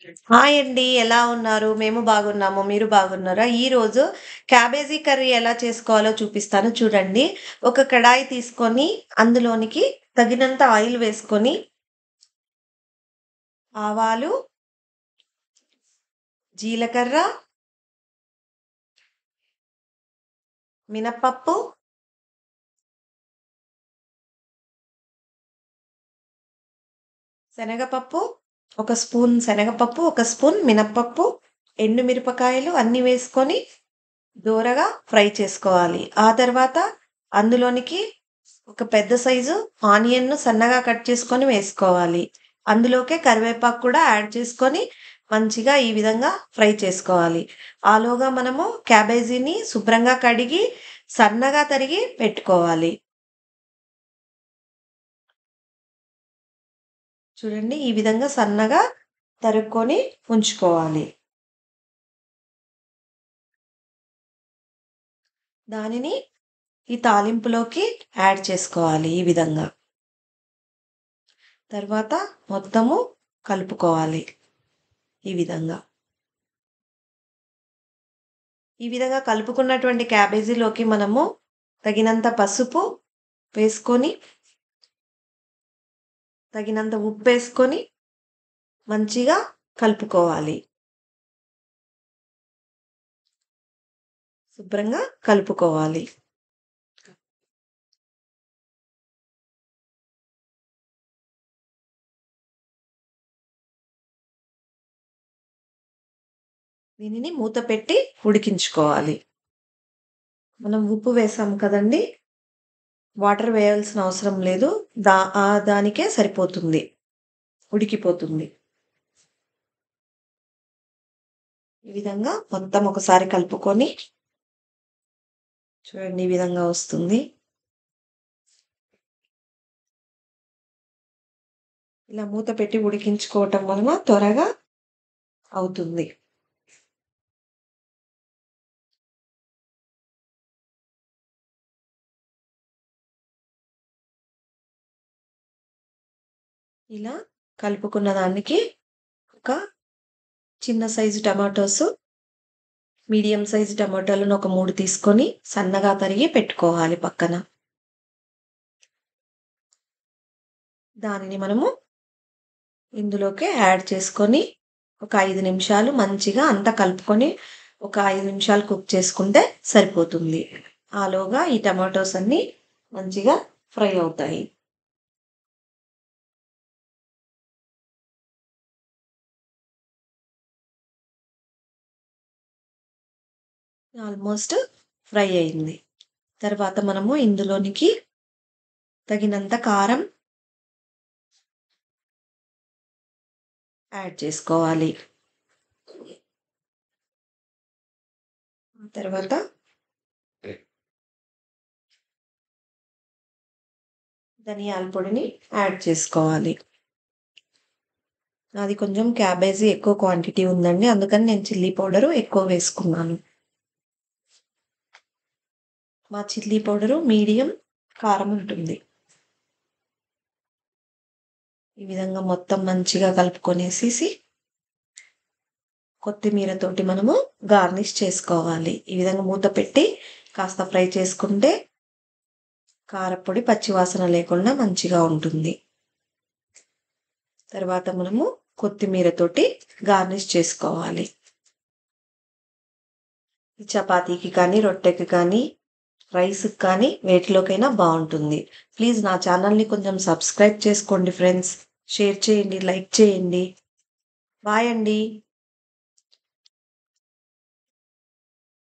Hi అండి. ఎలా ఉన్నారు? మేము బాగున్నాము. మీరు బాగున్నారా? ఈరోజు క్యాబేజీ కర్రీ ఎలా చేసుకోవాలో చూపిస్తాను చూడండి. ఒక కడాయి తీసుకొని అందులోనికి తగినంత ఆయిల్ వేసుకొని ఆవాలు, జీలకర్ర, మినపప్పు, శనగపప్పు, ఒక స్పూన్ శనగపప్పు, ఒక స్పూన్ మినపప్పు, ఎండుమిరపకాయలు అన్నీ వేసుకొని దోరగా ఫ్రై చేసుకోవాలి. ఆ తర్వాత అందులోనికి ఒక పెద్ద సైజు ఆనియన్‌ను సన్నగా కట్ చేసుకొని వేసుకోవాలి. అందులోకే కరివేపాకు కూడా యాడ్ చేసుకొని మంచిగా ఈ విధంగా ఫ్రై చేసుకోవాలి. ఆలోగా మనము క్యాబేజీని శుభ్రంగా కడిగి సన్నగా తరిగి పెట్టుకోవాలి. చూడండి ఈ విధంగా సన్నగా తరుక్కొని ఉంచుకోవాలి. దానిని ఈ తాలింపులోకి యాడ్ చేసుకోవాలి ఈ విధంగా. తర్వాత మొత్తము కలుపుకోవాలి ఈ విధంగా. ఈ విధంగా కలుపుకున్నటువంటి క్యాబేజీలోకి మనము తగినంత పసుపు వేసుకొని, తగినంత ఉప్పేసుకొని మంచిగా కలుపుకోవాలి. శుభ్రంగా కలుపుకోవాలి. దీనిని మూత పెట్టి ఉడికించుకోవాలి. మనం ఉప్పు వేసాం కదండీ! వాటర్ వేయాల్సిన అవసరం లేదు. దానికే సరిపోతుంది. ఉడికిపోతుంది. ఈ విధంగా మొత్తం ఒకసారి కలుపుకొని చూడండి ఈ విధంగా వస్తుంది. ఇలా మూత పెట్టి ఉడికించుకోవటం వలన త్వరగా అవుతుంది. ఇలా కలుపుకున్న దానికి ఒక చిన్న సైజు టమాటోసు, మీడియం సైజు టమాటాలను ఒక 3 తీసుకొని సన్నగా తరిగి పెట్టుకోవాలి పక్కన. దానిని మనము ఇందులోకి యాడ్ చేసుకొని ఒక 5 నిమిషాలు మంచిగా అంతా కలుపుకొని ఒక 5 నిమిషాలు కుక్ చేసుకుంటే సరిపోతుంది. ఆలోగా ఈ టమాటోస్ అన్నీ మంచిగా ఫ్రై అవుతాయి. ఆల్మోస్ట్ ఫ్రై అయింది. తర్వాత మనము ఇందులోనికి తగినంత కారం యాడ్ చేసుకోవాలి. తర్వాత ధనియాల పొడిని యాడ్ చేసుకోవాలి. నాది కొంచెం క్యాబేజీ ఎక్కువ క్వాంటిటీ ఉందండి. అందుకని నేను చిల్లీ పౌడరు ఎక్కువ వేసుకున్నాను. మా చిల్లీ పౌడరు మీడియం కారం ఉంటుంది. ఈ విధంగా మొత్తం మంచిగా కలుపుకొనేసేసి కొత్తిమీరతోటి మనము గార్నిష్ చేసుకోవాలి. ఈ విధంగా మూత పెట్టి కాస్త ఫ్రై చేసుకుంటే కారప్పొడి పచ్చివాసన లేకుండా మంచిగా ఉంటుంది. తర్వాత మనము కొత్తిమీరతోటి గార్నిష్ చేసుకోవాలి. చపాతీకి కానీ, రొట్టెకి కానీ, రైస్‌కి కానీ వేటిలోకైనా బావుంటుంది. ప్లీజ్ నా ఛానల్‌ని కొంచెం సబ్స్క్రైబ్ చేసుకోండి ఫ్రెండ్స్. షేర్ చేయండి, లైక్ చేయండి. బాయ్ అండి.